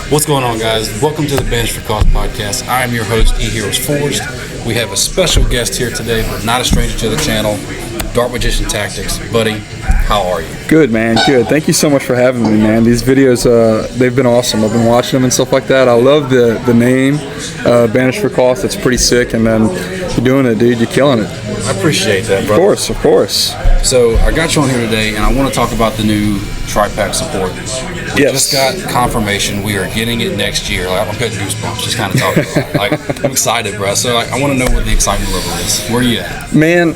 What's going on, guys? Welcome to the Banish for Cause podcast. I am your host, E-HeroesForged. We have a special guest here today, but not a stranger to the channel, Dark Magician Tactics. Buddy, how are you? Good, man. Good. Thank you so much for having me, man. These videos, they've been awesome. I've been watching them and stuff like that. I love the name, Banish for Cause. That's pretty sick. And then you're doing it, dude. You're killing it. I appreciate that, brother. Of course. So I got you on here today, and I want to talk about the new tri-pack support. We just got confirmation we are getting it next year. Like, I'm getting goosebumps just kind of talking about it. Like, I'm excited, bro. So I want to know what the excitement level is. Where are you at? Man,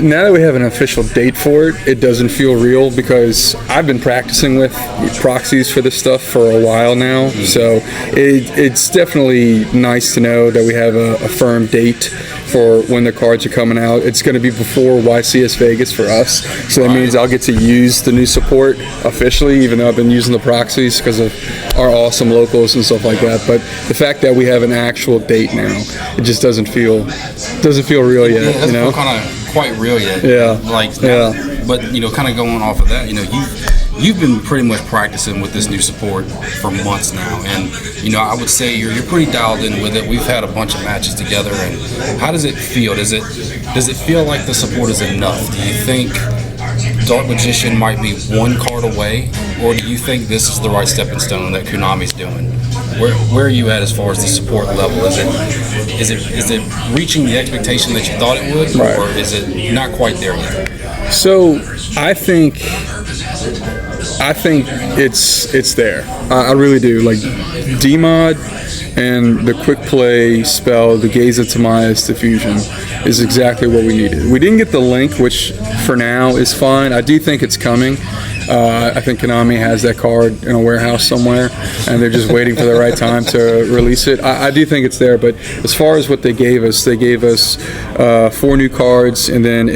now that we have an official date for it, it doesn't feel real because I've been practicing with proxies for this stuff for a while now. So it's definitely nice to know that we have a firm date for when the cards are coming out. It's going to be before YCS Vegas for us. So that means I'll get to use the new support officially, even though I've been using the proxies because of our awesome locals and stuff like that. But the fact that we have an actual date now, it just doesn't feel real yet. It doesn't feel kind of quite real yet. But kind of going off of that, you've been pretty much practicing with this new support for months now, and I would say you're pretty dialed in with it. We've had a bunch of matches together, and how does it feel? Does it feel like the support is enough? Do you think Dark Magician might be one card away, or do you think this is the right stepping stone that Konami's doing? Where are you at as far as the support level? Is it reaching the expectation that you thought it would, or is it not quite there yet? So I think it's there. I really do. Like D-Mod and the quick play spell, the Gaze of Tamias diffusion, is exactly what we needed. We didn't get the link, which for now is fine. I do think it's coming. I think Konami has that card in a warehouse somewhere, and they're just waiting for the right time to release it. I do think it's there, but as far as what they gave us 4 new cards, and then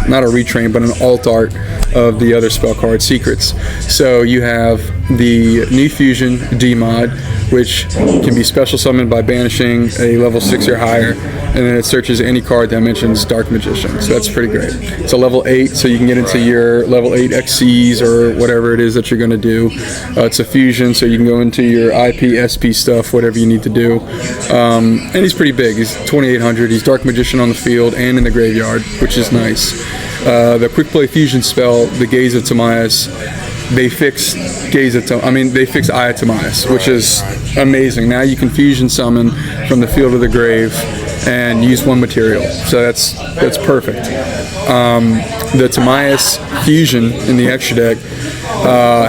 not a retrain, but an alt art of the other spell card, Secrets. So you have the new fusion D-Mod, which can be special summoned by banishing a level 6 or higher, and then it searches any card that mentions Dark Magician. So that's pretty great. It's a level 8, so you can get into your level 8 XCs or whatever it is that you're going to do. It's a fusion, so you can go into your IP, SP stuff, whatever you need to do. And he's pretty big. He's 2,800. He's Dark Magician on the field and in the graveyard, which is nice. The quick play fusion spell, the Gaze of Tamias, they fixed they fixed Eye of Tamias, which is amazing. Now you can fusion summon from the field of the grave and use one material, so that's perfect. The Tamias fusion in the extra deck,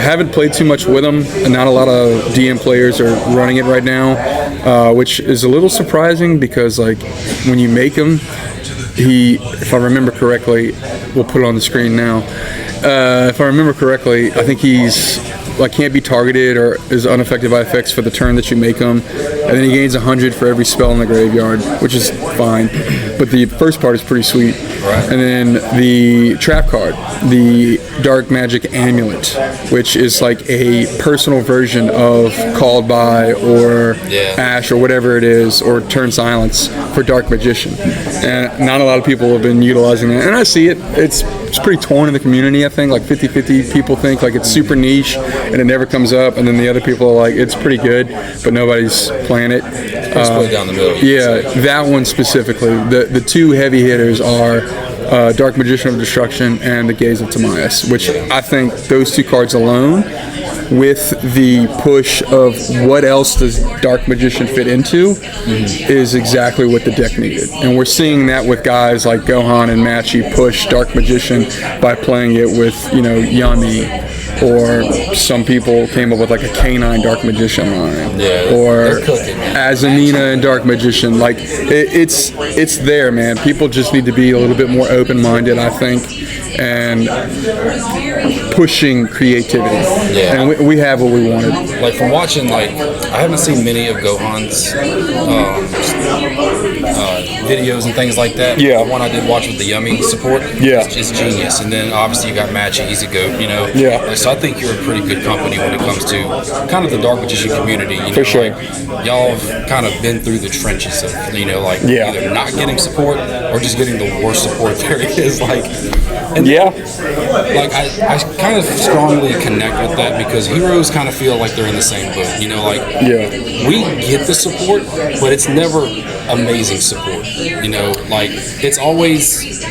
haven't played too much with them, and not a lot of DM players are running it right now, which is a little surprising because like when you make him, if I remember correctly, we'll put it on the screen now. If I remember correctly, I think he's can't be targeted or is unaffected by effects for the turn that you make him, and then he gains 100 for every spell in the graveyard, which is fine. But the first part is pretty sweet. Right. And then the trap card, the Dark Magic Amulet, which is like a personal version of Called By or Ash or whatever it is, or Turn Silence for Dark Magician. And not a lot of people have been utilizing that, and I see it. It's pretty torn in the community, I think. Like 50-50 people think like it's super niche and it never comes up, and then the other people are like, it's pretty good, but nobody's playing it. Split down the middle. Yeah, that one specifically. The two heavy hitters are Dark Magician of Destruction and the Gaze of Tamias, which I think those two cards alone, with the push of what else does Dark Magician fit into, is exactly what the deck needed. And we're seeing that with guys like Gohan and Machi push Dark Magician by playing it with, Yami, or some people came up with like a K9 Dark Magician line, or Azamina and Dark Magician. Like it's there, man. People just need to be a little bit more open-minded, I think, and pushing creativity. And we have what we wanted. Like from watching, I haven't seen many of Gohan's videos and things like that. The one I did watch with the Yummy support, is genius. And then obviously you got Matchy, he's a goat, So I think you're a pretty good company when it comes to kind of the Dark Magician community. For sure. Like, y'all have kind of been through the trenches of, either not getting support or just getting the worst support there is. Like, and like I kind of strongly connect with that because heroes kind of feel like they're in the same boat. We get the support, but it's never amazing support. Like it's always,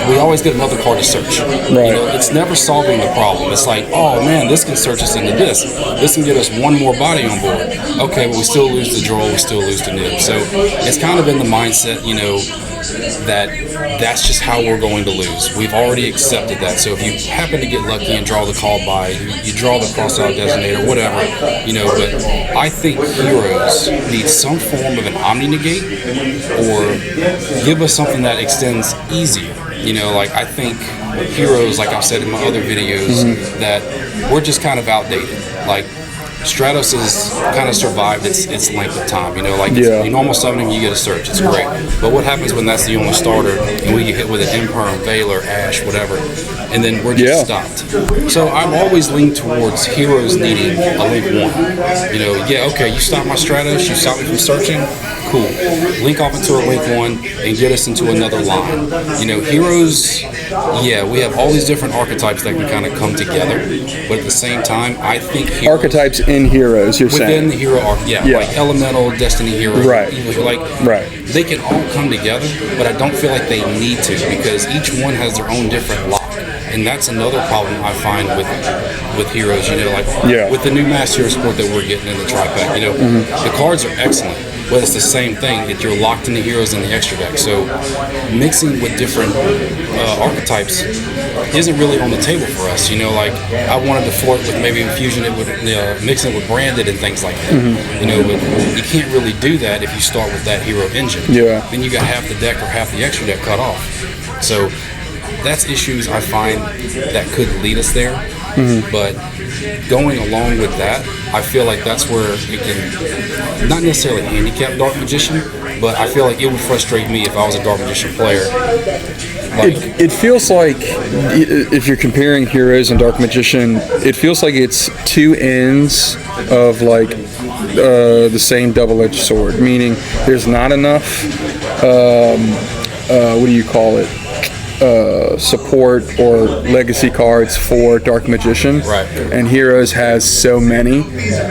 we always get another card to search. Right. It's never solving the problem. It's like, oh man, this can search us into this. This can get us one more body on board. Okay, but we still lose the draw, we still lose the nib. So it's kind of in the mindset, that's just how we're going to lose. We've already accepted that. So if you happen to get lucky and draw the call by, you draw the cross-out designator, whatever, but I think heroes need some form of an omni-negate or give us something that extends easier. Like I think heroes, like I've said in my other videos, that we're just kind of outdated. Like Stratos has kind of survived its length of time. You normal summoning, you get a search, it's great. But what happens when that's the only starter and we get hit with an Imperm, Veiler, Ash, whatever, and then we're just stopped? So I've always leaned towards heroes needing a link 1. Okay, you stop my Stratos, you stop me from searching, cool. Link off into a link 1 and get us into another line. Heroes, we have all these different archetypes that can kind of come together, but at the same time, I think heroes, archetypes in heroes, you're saying? Within the hero arc, like Elemental, Destiny Hero, right? They can all come together, but I don't feel like they need to because each one has their own different lock. And that's another problem I find with heroes, with the new Mass Hero support that we're getting in the tri-pack, the cards are excellent, but it's the same thing, that you're locked into heroes in the extra deck. So mixing with different archetypes isn't really on the table for us. I wanted to flirt with maybe infusing it with, mixing it with branded and things like that. But you can't really do that if you start with that hero engine. Then you got half the deck or half the extra deck cut off. So that's issues I find that could lead us there. But going along with that, I feel like that's where it can not necessarily handicap Dark Magician, but I feel like it would frustrate me if I was a Dark Magician player. It feels like, if you're comparing heroes and Dark Magician, it feels like it's two ends of the same double-edged sword, meaning there's not enough what do you call it, support or legacy cards for Dark Magician, and Heroes has so many.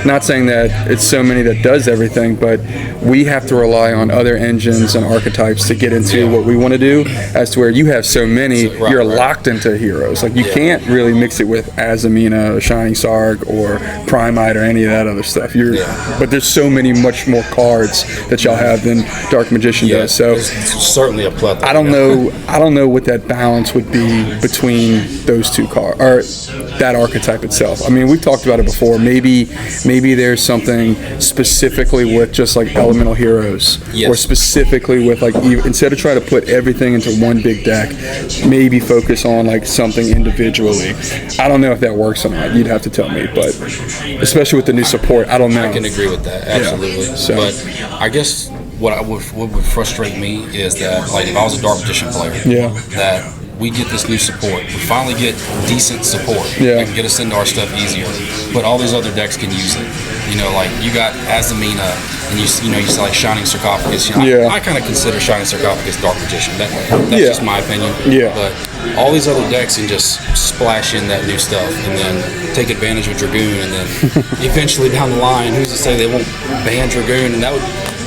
Not saying that it's so many that does everything, but we have to rely on other engines and archetypes to get into what we want to do, as to where you have so many, you're locked into Heroes. Like you can't really mix it with Azamina, Shining Sarg, or Primite, or any of that other stuff. But there's so many much more cards that y'all have than Dark Magician does. So it's certainly a plethora. I don't know what that balance would be between those two cards, or that archetype itself. I mean, we've talked about it before. Maybe there's something specifically with just like elemental heroes, or specifically with like, instead of trying to put everything into one big deck, maybe focus on like something individually. I don't know if that works or not. You'd have to tell me, but especially with the new support, I don't know. I can agree with that, absolutely. But I guess what would frustrate me is that, like, if I was a Dark Magician player, that we get this new support, we finally get decent support that can get us into our stuff easier, but all these other decks can use it. Like you got Azamina, and you see like Shining Sarcophagus. I kind of consider Shining Sarcophagus Dark Magician. That's just my opinion. But all these other decks can just splash in that new stuff and then take advantage of Dragoon, and then eventually down the line, who's to say they won't ban Dragoon? And that would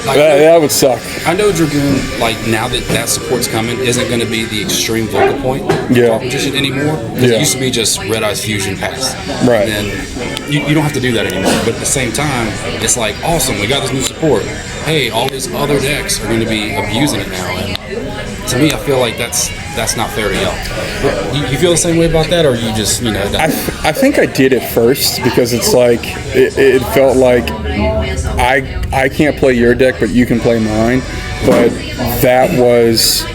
that would suck. I know Dragoon, like now that support's coming, isn't going to be the extreme vocal point of Dark Magician anymore. It used to be just Red Eyes Fusion pass. And then you don't have to do that anymore. But at the same time, it's like, awesome, we got this new support. Hey, all these other decks are going to be abusing it now. And to me, I feel like that's not fair to y'all. You feel the same way about that, or you just, I think I did at first, because it's like, it felt like I can't play your deck, but you can play mine. But that was,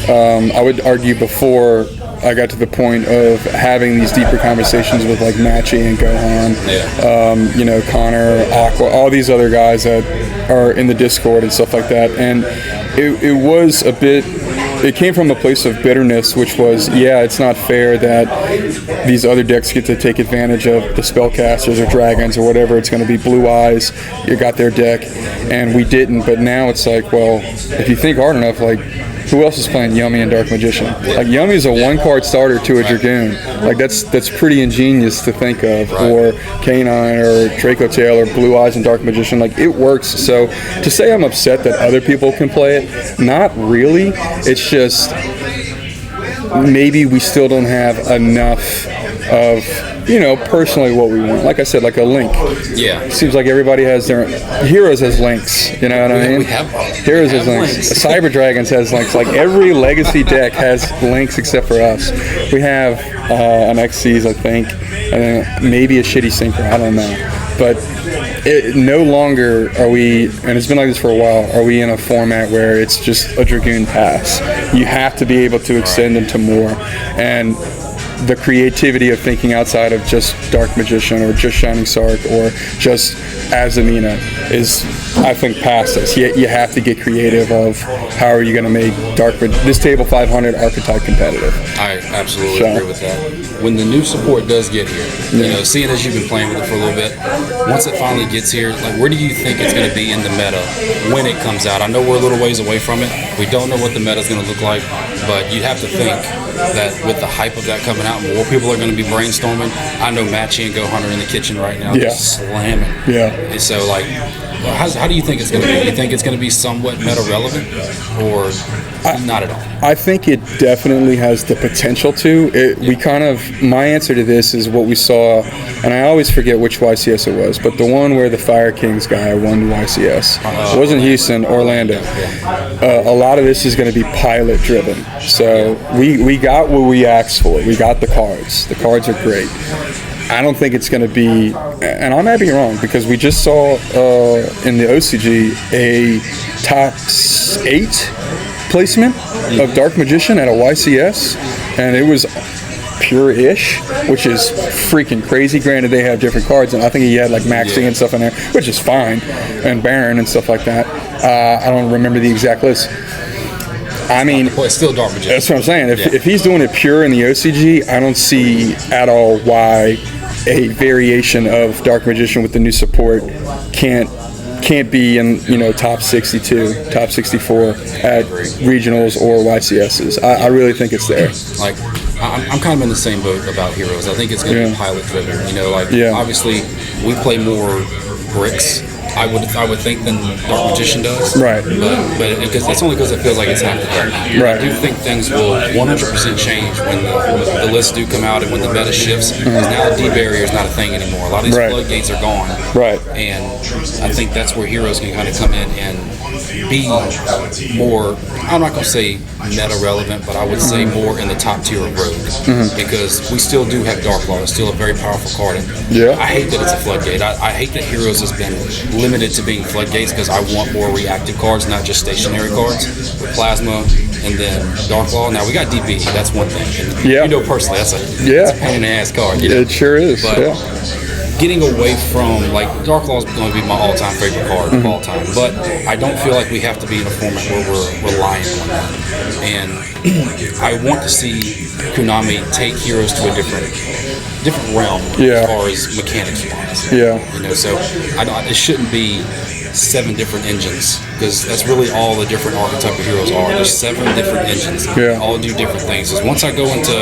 I would argue, before I got to the point of having these deeper conversations with like Machi and Gohan, Connor, Aqua, all these other guys that are in the Discord and stuff like that. And it was a bit it came from a place of bitterness, which was, yeah, it's not fair that these other decks get to take advantage of the spellcasters or dragons or whatever. It's going to be Blue Eyes. You got their deck, and we didn't. But now it's like, well, if you think hard enough, like, who else is playing Yummy and Dark Magician? Like, Yummy is a one-card starter to a Dragoon. Like, that's pretty ingenious to think of. Or Canine or Draco Tail or Blue Eyes and Dark Magician. Like, it works. So to say I'm upset that other people can play it, not really. It's just maybe we still don't have enough of, you know, personally what we want. Like I said, like a Link. Yeah. Seems like everybody has their... Heroes has Links, you know what I mean? We have Heroes has Links. Cyber Dragons has Links. Like, every Legacy deck has Links except for us. We have an Xyz, I think, and then maybe a shitty Synchro. I don't know. But no longer are we, and it's been like this for a while, are we in a format where it's just a Dragoon pass. You have to be able to extend into more. And the creativity of thinking outside of just Dark Magician or just Shining Sark or just Azamina is, I think, past us. You have to get creative of how are you going to make this table 500 archetype competitive. I absolutely agree with that. When the new support does get here, you know, seeing as you've been playing with it for a little bit, once it finally gets here, like, where do you think it's going to be in the meta when it comes out? I know we're a little ways away from it. We don't know what the meta is going to look like, but you'd have to think that with the hype of that coming out, more people are going to be brainstorming. I know Matchy and Go Hunter in the kitchen right now, just slamming. Yeah. And so, like, how do you think it's going to be? You think it's going to be somewhat meta relevant, or not at all? I think it definitely has the potential to. We kind of, my answer to this is what we saw, and I always forget which YCS it was, but the one where the Fire Kings guy won YCS. It wasn't Houston, Orlando. A lot of this is going to be pilot driven. So we got what we asked for. We got the cards. The cards are great. I don't think it's going to be, and I might be wrong, because we just saw in the OCG a top 8 placement of Dark Magician at a YCS, and it was pure-ish, which is freaking crazy. Granted, they have different cards, and I think he had like Maxi and stuff in there, which is fine, and Baron and stuff like that. I don't remember the exact list. I mean, well, it's still Dark Magician. That's what I'm saying. If he's doing it pure in the OCG, I don't see at all why a variation of Dark Magician with the new support can't be in, you know, top 62, top 64 at regionals or YCSs. I really think it's there. Like, I'm kind of in the same boat about Heroes. I think it's going to be pilot driven. You know, like, obviously we play more bricks, I would think, than Dark Magician does. Right. But because that's only because it feels like it's half the battle. Right. I do think things will 100% change when the lists do come out and when the meta shifts. Because now the D barrier is not a thing anymore. A lot of these floodgates are gone. Right. And I think that's where Heroes can kind of come in and be more, I'm not going to say meta relevant, but I would say more in the top tier of Rogue. Because we still do have Dark Law. It's still a very powerful card. And I hate that it's a floodgate. I hate that Heroes has been limited to being floodgates because I want more reactive cards, not just stationary cards with Plasma and then Dark Law. Now we got DB, that's one thing. And you know, personally, that's a pain in the ass card. You know? It sure is. But getting away from, like, Dark Law is going to be my all-time favorite card of all time, but I don't feel like we have to be in a format where we're relying on that. And I want to see Konami take Heroes to a different realm as far as mechanics wise. You know, so it shouldn't be 7 different engines, because that's really all the different archetype of heroes are. There's 7 different engines, all do different things. Because once I go into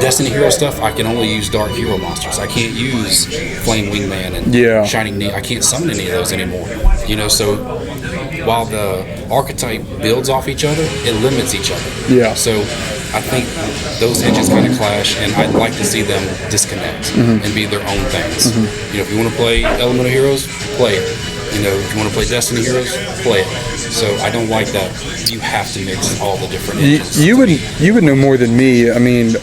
Destiny Hero stuff, I can only use Dark Hero monsters. I can't use Flame Wingman and Shining Knee. I can't summon any of those anymore. You know, so while the archetype builds off each other, it limits each other. So I think those engines kind of clash, and I'd like to see them disconnect and be their own things. You know, if you want to play Elemental Heroes, play it. You know, if you want to play Destiny Heroes, play it. So I don't like that you have to mix all the different engines. You would know more than me. I mean,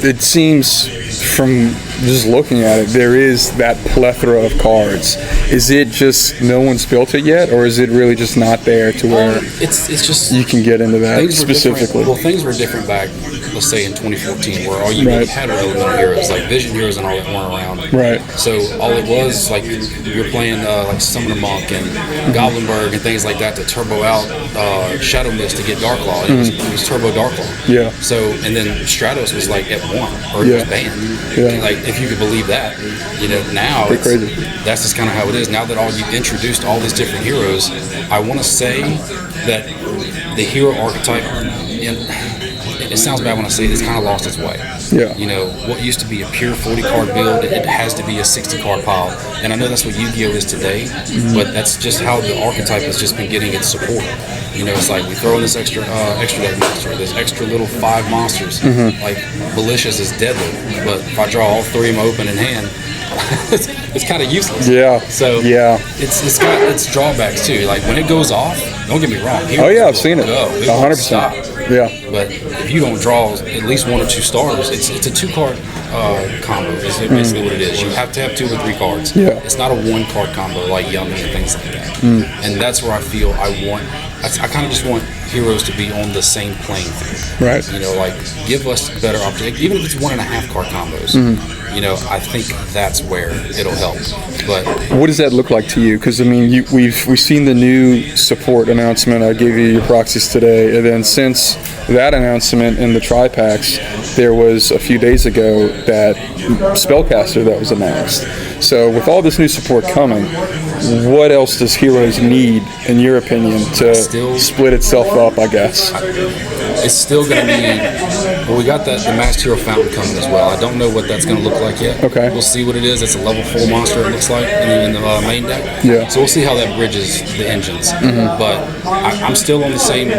it seems from just looking at it, there is that plethora of cards. Is it just no one's built it yet, or is it really just not there to where it's just you can get into that specifically? Well, things were different back, let's say in 2014, where all you really had were elemental heroes, like Vision heroes and all that weren't around. Right. So all it was, like, you're playing like Summoner Monk and Goblinberg and things like that to turbo out Shadow Mist to get Darklaw. It was turbo Darklaw. Yeah. So, and then Stratos was like at 1, or it was banned. Yeah. Like, if you could believe that, now pretty crazy. That's just kind of how it is. Now that you've introduced all these different heroes, I want to say that the hero archetype, it sounds bad when I say it, it's kind of lost its way. Yeah. What used to be a pure 40-card build, it has to be a 60-card pile. And I know that's what Yu-Gi-Oh! Is today, but that's just how the archetype has just been getting its support. It's like we throw in this extra deck monster, this extra little 5 monsters. Like, Malicious is deadly, but if I draw all 3 of them open in hand, it's kind of useless. Yeah. So it's got its drawbacks too. Like, when it goes off, don't get me wrong. I've seen it. 100%. Yeah. But if you don't draw at least 1 or 2 stars, it's a 2-card combo. Is basically what it is. You have to have 2 or 3 cards. Yeah. It's not a 1-card combo like Yummy and things like that. And that's where I feel I kind of just want heroes to be on the same playing field. Right. Like, give us better opportunities, even if it's 1.5-card combos. I think that's where it'll help. But what does that look like to you? Because we've seen the new support announcement. I gave you your proxies today, and then since that announcement in the tri-packs, there was a few days ago that Spellcaster that was announced. So with all this new support coming, what else does Heroes need, in your opinion, to split itself up, I guess? It's still going to be... Well, we got the Masked Hero Fountain coming as well. I don't know what that's going to look like yet. Okay. We'll see what it is. It's a level 4 monster, it looks like, in the main deck. Yeah. So we'll see how that bridges the engines. But I'm still on the same,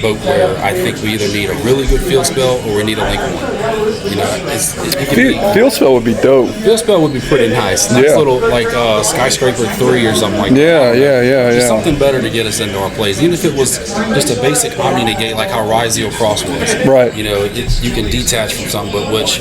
boat where I think we either need a really good field spell or we need a link one. Field spell would be dope. Field spell would be pretty nice. Nice little, like, Skyscraper 3 or something like that. Yeah. Something better to get us into our plays. Even if it was just a basic Omni Negate, like how Rizio Cross was. Right. You can detach from something, but which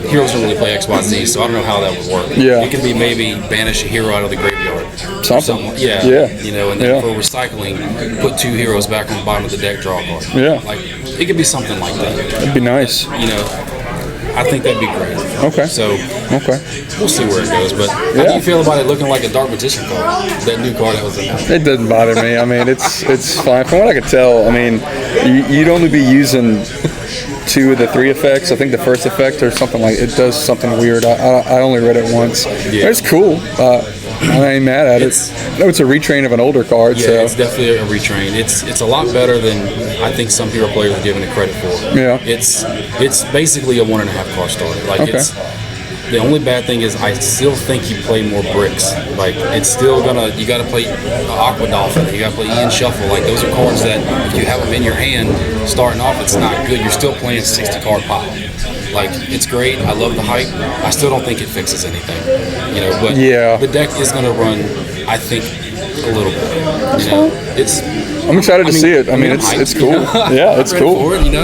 heroes don't really play XYZ, so I don't know how that would work. Yeah. It can be maybe banish a hero out of the graveyard. Something. Yeah. And then for recycling, put 2 heroes back on the bottom of the deck, draw a card. Yeah. Like, it could be something like that. That'd be nice. I think that'd be great. Okay. So, we'll see where it goes. But how do you feel about it looking like a Dark Magician card? That new card that was announced. It doesn't bother me. It's fine. From what I could tell, you'd only be using 2 of the 3 effects. I think the first effect or something like it does something weird. I only read it once. Yeah. It's cool. I ain't mad at it. I know it's a retrain of an older card. Yeah, it's definitely a retrain. It's a lot better than I think some hero players are giving it credit for. Yeah. It's basically a 1.5-card starter. Like, it's the only bad thing is I still think you play more bricks. Like, it's still you got to play Aqua Dolphin. You got to play Ian Shuffle. Like, those are cards that if you have them in your hand starting off, it's not good. You're still playing 60-card pile. Like, it's great. I love the hype. I still don't think it fixes anything. But the deck is going to run, I think, a little bit. I'm excited to see it. It's cool. Yeah, it's cool. For it,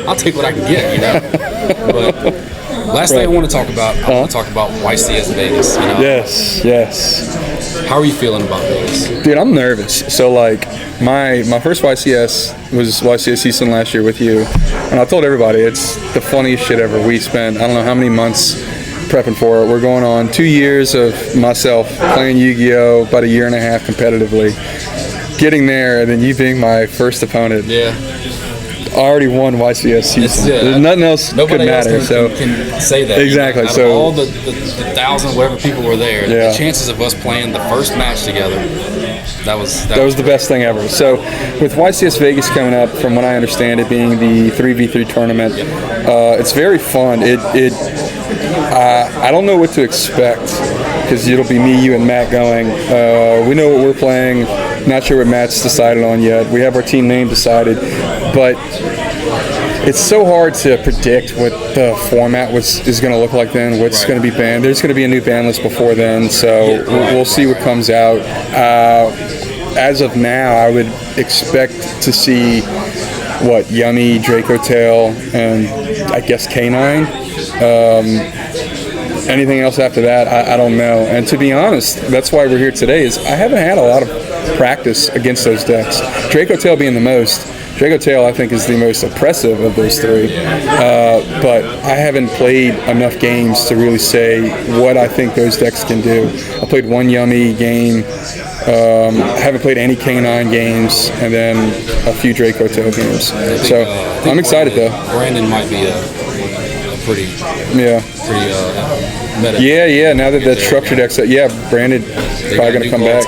I'll take what I can get. But last thing I want to talk about, I want to talk about YCS Vegas. Yes. How are you feeling about Vegas? Dude, I'm nervous. So, like, my first YCS was YCS Houston last year with you, and I told everybody it's the funniest shit ever. We spent I don't know how many months prepping for it. We're going on 2 years of myself playing Yu-Gi-Oh! About 1.5 years competitively, getting there, and then you being my first opponent. Yeah. I already won YCS Houston. Nothing else could matter. Can say that. Exactly. Out of all the 1,000 whatever people were there, the chances of us playing the first match together, that was the best thing ever. So with YCS Vegas coming up, from what I understand, it being the 3v3 tournament, it's very fun. I don't know what to expect because it'll be me, you, and Matt going. We know what we're playing. Not sure what Matt's decided on yet. We have our team name decided, but it's so hard to predict what the format is going to look like then, what's going to be banned. There's going to be a new ban list before then, so we'll see what comes out. As of now, I would expect to see, Yummy, Draco Tail, and I guess K9. Anything else after that, I don't know. And to be honest, that's why we're here today. Is I haven't had a lot of practice against those decks. Draco Tail being the most. Draco Tail, I think, is the most oppressive of those three. But I haven't played enough games to really say what I think those decks can do. I played one Yummy game. I haven't played any K9 games, and then a few Draco Tail games. So I'm excited though. Brandon might be a pretty meta. Yeah. Now that that structure deck's Brandon probably gonna come back.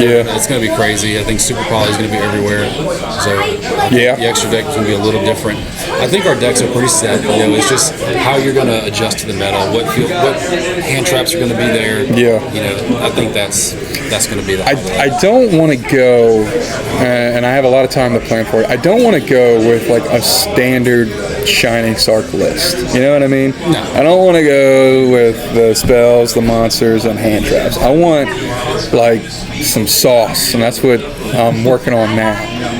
It's gonna be crazy. I think Super Poly is gonna be everywhere. So the extra deck is gonna be a little different. I think our decks are pretty set. It's just how you're gonna adjust to the meta. What hand traps are gonna be there. I think that's gonna be the I don't want to go, and I have a lot of time to plan for it. I don't want to go with like a standard Shining Sark list. You know what I mean? No. I don't want to go with the spells, the monsters, and hand traps. I want like some sauce, and that's what I'm working on now.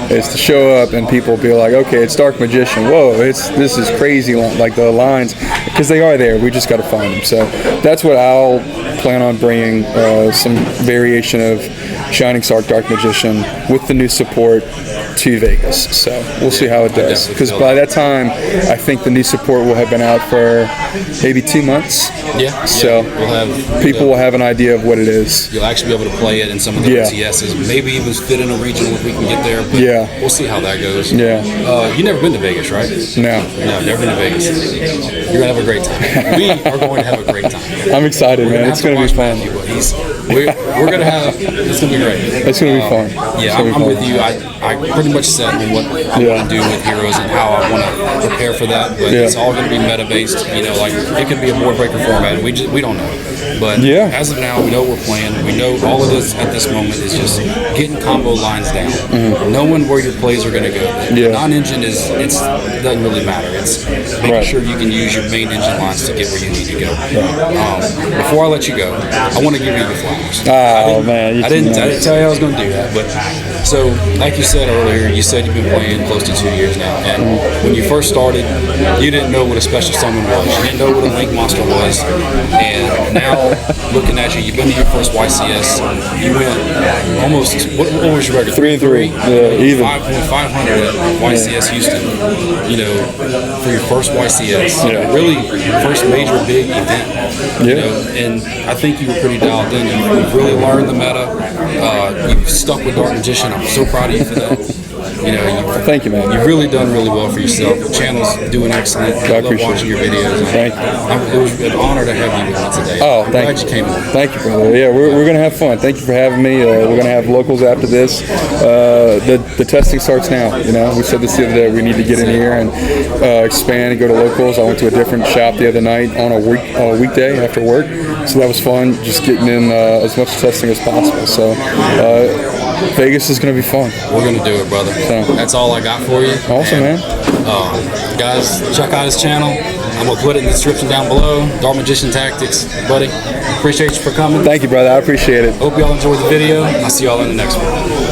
Is to show up and people be like, okay, it's Dark Magician. Whoa, this is crazy. Like the lines, because they are there. We just got to find them. So that's what I'll plan on bringing, some variation of Shining Sark Dark Magician with the new support to Vegas. So we'll see how it does. Because by that time, I think the new support will have been out for maybe 2 months. So people will have an idea of what it is. You'll actually be able to play it in some of the OTSs. Maybe even fit in a regional if we can get there. But we'll see how that goes. You've never been to Vegas, right? No, never been to Vegas. You're gonna have a great time. We are going to have a great time. I'm excited, man. It's gonna be fun. We're gonna have. It's gonna be great. It's gonna be fun. I'm with you. I pretty much set on what I want to do with Heroes and how I want to prepare for that. But it's all going to be meta based. Like it could be a board breaker format. We don't know. But as of now, we know what we're playing. We know all of this at this moment is just getting combo lines down, knowing where your plays are going to go. The non-engine doesn't really matter. It's making sure you can use your main engine lines to get where you need to go. Before I let you go, I want to give you your flowers. Oh man, I didn't tell you I was going to do that, but so like you said earlier, you said you've been playing close to 2 years now, and when you first started, you didn't know what a special summon was. You didn't know what a link monster was, and now looking at you, you've been to your first YCS. You went almost. What was your record? 3-3. Even 500 at YCS Houston. For your first YCS, really first major big event. And I think you were pretty dialed in. You've really learned the meta. You've stuck with Dark Magician. I'm so proud of you for that. Thank you, man. You've really done really well for yourself. The channel's doing excellent. I love watching your videos. Thank you. It was an honor to have you with me today. I'm glad you came on. Thank you, brother. Yeah, we're going to have fun. Thank you for having me. We're going to have locals after this. The testing starts now. We said this the other day. We need to get in here and expand and go to locals. I went to a different shop the other night on a weekday after work. So that was fun, just getting in as much testing as possible. So Vegas is going to be fun. We're going to do it, brother. So that's all I got for you. Awesome, man. Guys, check out his channel. I'm going to put it in the description down below. Dark Magician Tactics. Buddy, appreciate you for coming. Thank you, brother. I appreciate it. Hope y'all enjoyed the video. I'll see y'all in the next one.